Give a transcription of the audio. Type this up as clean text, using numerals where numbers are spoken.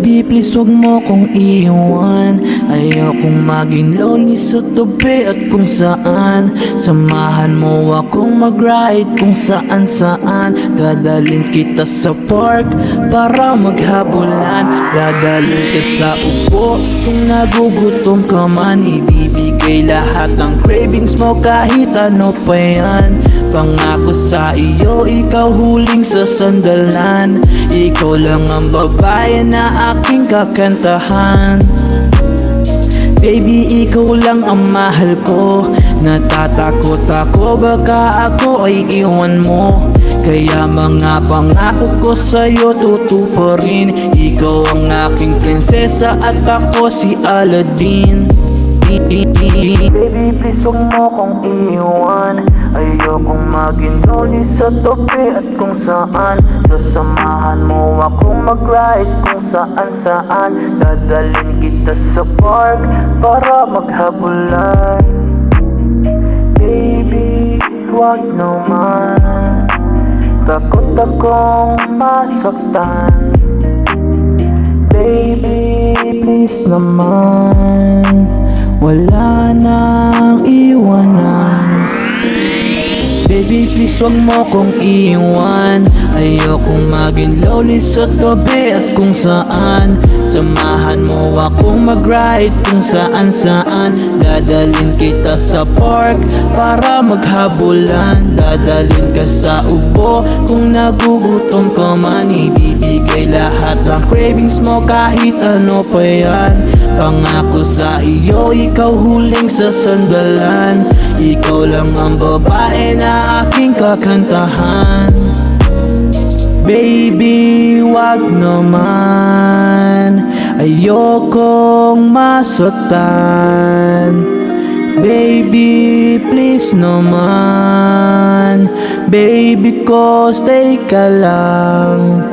Baby, please wag mo kong iwan. Ayokong maging lonely sa tabi at kung saan. Samahan mo akong mag-ride kung saan saan. Dadalhin kita sa park para maghabulan. Dadalhin ka sa upo kung nagugutom ka man. Ibibigay lahat ng cravings mo kahit ano pa yan. Pangako sa iyo, ikaw huling sa sandalan. Ikaw lang ang babae na aking kakantahan. Baby, ikaw lang ang mahal ko. Natatakot ako baka ako ay iwan mo. Kaya mga pangako ko sa'yo tutuparin. Ikaw ang aking prinsesa at ako si Aladdin. Baby, please wag mo kong iwan. Ayokong maging lonely sa tabi at kung saan. Sasamahan mo akong mag-ride kung saan saan. Dadalhin kita sa park para maghabulan. Baby, wag naman. Takot akong masaktan. Baby, please naman. Wala nang iwanan. Baby, please wag mo kong iwan. Ayokong maging lonely sa tabi at kung saan. Samahan mo akong mag-ride kung saan saan. Dadalhin kita sa park para maghabulan. Dadalhin ka sa upo kung nagugutom ka man. Ibibigay lahat ng cravings mo kahit ano pa yan. Pangako sa iyo, ikaw huling sa sandalan. Ikaw lang ang babae na aking kakantahan. Baby, wag naman. Ayokong masaktan. Baby, please naman. Baby ko, stay ka lang.